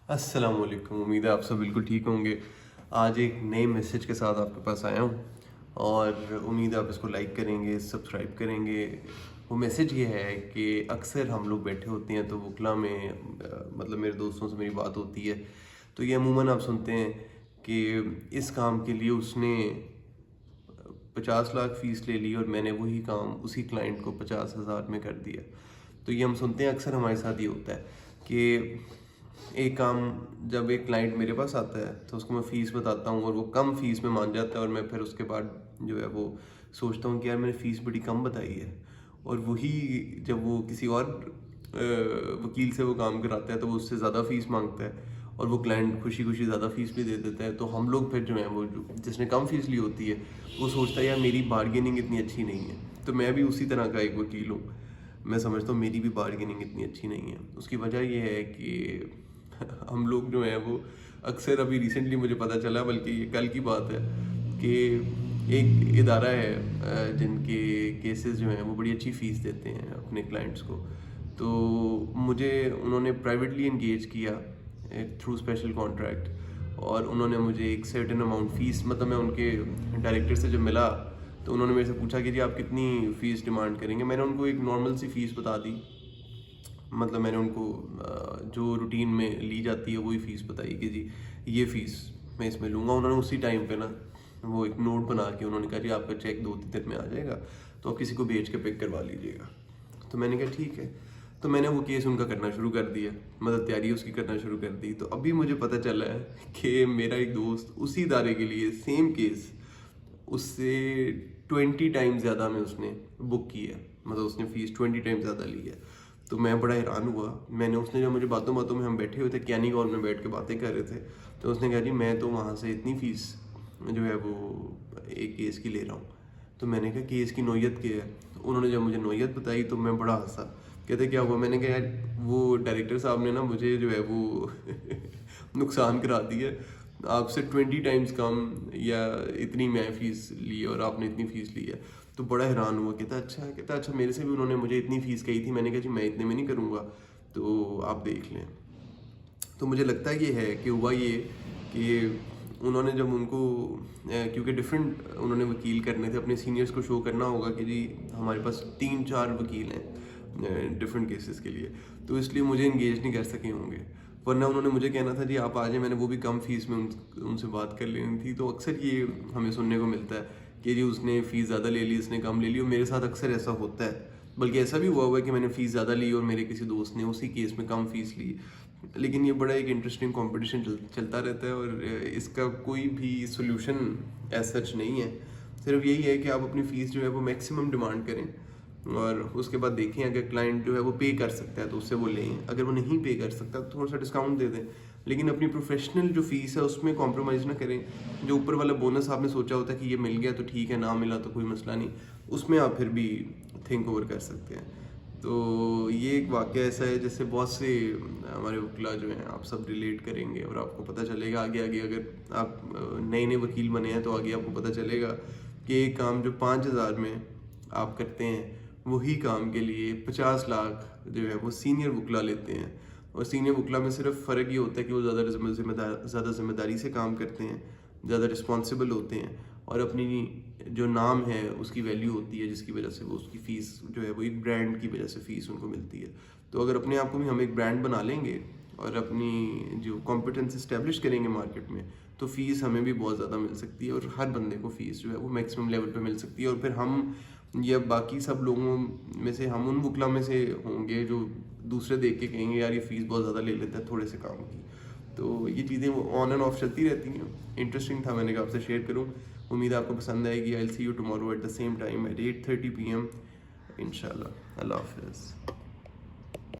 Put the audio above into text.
अस्सलाम वालेकुम। उम्मीद है आप सब बिल्कुल ठीक होंगे। आज एक नए मैसेज के साथ आपके पास आया हूँ और उम्मीद है आप इसको लाइक करेंगे, सब्सक्राइब करेंगे। वो मैसेज ये है कि अक्सर हम लोग बैठे होते हैं तो वकला में मतलब मेरे दोस्तों से मेरी बात होती है तो ये अमूमन आप सुनते हैं कि इस काम के लिए उसने 50 लाख फ़ीस ले ली और मैंने वही काम उसी क्लाइंट को 50,000 में कर दिया। तो ये हम सुनते हैं, अक्सर हमारे साथ ये होता है कि एक काम जब एक क्लाइंट मेरे पास आता है तो उसको मैं फ़ीस बताता हूँ और वो कम फ़ीस में मान जाता है और मैं फिर उसके बाद जो है वो सोचता हूँ कि यार मैंने फ़ीस बड़ी कम बताई है। और वही जब वो किसी और वकील से वो काम कराता है तो वो उससे ज़्यादा फ़ीस मांगता है और वो क्लाइंट खुशी खुशी ज़्यादा फ़ीस भी दे देता है। तो हम लोग फिर जो है वो जिसने कम फ़ीस ली होती है वो सोचता है यार मेरी बार्गेनिंग इतनी अच्छी नहीं है। तो मैं भी उसी तरह का एक वकील हूँ, मैं समझता हूँ मेरी भी बार्गेनिंग इतनी अच्छी नहीं है। उसकी वजह ये है कि हम लोग जो हैं वो अक्सर, अभी रिसेंटली मुझे पता चला, बल्कि ये कल की बात है, कि एक इदारा है जिनके केसेस जो हैं वो बड़ी अच्छी फ़ीस देते हैं अपने क्लाइंट्स को। तो मुझे उन्होंने प्राइवेटली इंगेज किया थ्रू स्पेशल कॉन्ट्रैक्ट और उन्होंने मुझे एक सर्टेन अमाउंट फ़ीस, मतलब मैं उनके डायरेक्टर से जब मिला तो उन्होंने मेरे से पूछा कि जी आप कितनी फ़ीस डिमांड करेंगे। मैंने उनको एक नॉर्मल सी फ़ीस बता दी, मतलब मैंने उनको जो रूटीन में ली जाती है वही फ़ीस बताई कि जी ये फ़ीस मैं इसमें लूँगा। उन्होंने उसी टाइम पे ना वो एक नोट बना के उन्होंने कहा जी आपका चेक 2-3 दिन में आ जाएगा, तो आप किसी को भेज के पिक करवा लीजिएगा। तो मैंने कहा ठीक है। तो मैंने वो केस उनका करना शुरू कर दिया, मतलब तैयारी उसकी करना शुरू कर दी। तो अभी मुझे पता चला है कि मेरा एक दोस्त उसी इदारे के लिए सेम केस उससे 20 टाइम ज़्यादा में उसने बुक की है, मतलब उसने फ़ीस 20 टाइम ज़्यादा ली है। तो मैं बड़ा हैरान हुआ। उसने जब मुझे बातों बातों में, हम बैठे हुए थे कैनिंग हॉल में बैठ के बातें कर रहे थे, तो उसने कहा जी मैं तो वहाँ से इतनी फ़ीस जो है वो एक केस की ले रहा हूँ। तो मैंने कहा केस की नौयत क्या है? उन्होंने जब मुझे नौयत बताई तो मैं बड़ा हंसा। कहते क्या हुआ? मैंने कहा यार वो डायरेक्टर साहब ने ना मुझे जो है वो नुकसान करा दिया, आपसे 20 टाइम्स कम या इतनी मैं फ़ीस ली और आपने इतनी फ़ीस ली है। तो बड़ा हैरान हुआ। कहता अच्छा मेरे से भी उन्होंने मुझे इतनी फ़ीस कही थी। मैंने कहा जी मैं इतने में नहीं करूँगा, तो आप देख लें। तो मुझे लगता है ये है कि हुआ ये कि उन्होंने जब उनको क्योंकि डिफरेंट उन्होंने वकील करने थे, अपने सीनियर्स को शो करना होगा कि जी हमारे पास 3-4 वकील हैं डिफरेंट केसेस के लिए, तो इसलिए मुझे इंगेज नहीं कर सके होंगे। वरना उन्होंने मुझे कहना था जी आप आ जाए, मैंने वो भी कम फ़ीस में उनसे बात कर लेनी थी। तो अक्सर ये हमें सुनने को मिलता है कि जी उसने फ़ीस ज़्यादा ले ली, इसने कम ले ली। और मेरे साथ अक्सर ऐसा होता है, बल्कि ऐसा भी हुआ है कि मैंने फ़ीस ज़्यादा ली और मेरे किसी दोस्त ने उसी केस में कम फ़ीस ली। लेकिन ये बड़ा एक इंटरेस्टिंग कंपटीशन चलता रहता है और इसका कोई भी सोल्यूशन एज सच नहीं है। सिर्फ यही है कि आप अपनी फ़ीस जो है वो मैक्सिमम डिमांड करें और उसके बाद देखें अगर क्लाइंट जो है वो पे कर सकता है तो उससे वो लें, अगर वो नहीं पे कर सकता तो थोड़ा सा डिस्काउंट दे दें। लेकिन अपनी प्रोफेशनल जो फ़ीस है उसमें कॉम्प्रोमाइज़ ना करें। जो ऊपर वाला बोनस आपने सोचा होता है कि ये मिल गया तो ठीक है, ना मिला तो कोई मसला नहीं, उसमें आप फिर भी थिंक ओवर कर सकते हैं। तो ये एक वाक़या ऐसा है जिससे बहुत से हमारे वकील जो हैं आप सब रिलेट करेंगे और आपको पता चलेगा आगे आगे, अगर आप नए नए वकील बने हैं तो आगे आपको पता चलेगा कि एक काम जो 5,000 में आप करते हैं वही काम के लिए 50 लाख जो है वो सीनियर वकील लेते हैं। और सीनियर वकील में सिर्फ फ़र्क ये होता है कि वो ज़्यादा ज़िम्मेदारी से काम करते हैं, ज़्यादा रिस्पॉन्सिबल होते हैं और अपनी जो नाम है उसकी वैल्यू होती है, जिसकी वजह से वो उसकी फ़ीस जो है वो एक ब्रांड की वजह से फ़ीस उनको मिलती है। तो अगर अपने आप को भी हम एक ब्रांड बना लेंगे और अपनी जो कॉम्पिटेंस इस्टेब्लिश करेंगे मार्केट में, तो फ़ीस हमें भी बहुत ज़्यादा मिल सकती है और हर बंदे को फ़ीस जो है वो मैक्सिमम लेवल पे मिल सकती है। और फिर हम या बाकी सब लोगों में से हम उन वकीलों में से होंगे जो दूसरे देख के कहेंगे यार ये फ़ीस बहुत ज़्यादा ले लेता है थोड़े से काम की। तो ये चीज़ें ऑन एंड ऑफ चलती रहती हैं। इंटरेस्टिंग था, मैंने कहा आपसे शेयर करूँ। उम्मीद है आपको पसंद आएगी। I will see you tomorrow at the same time at 8:30 PM इंशाल्लाह। अल्लाह हाफ़िज़।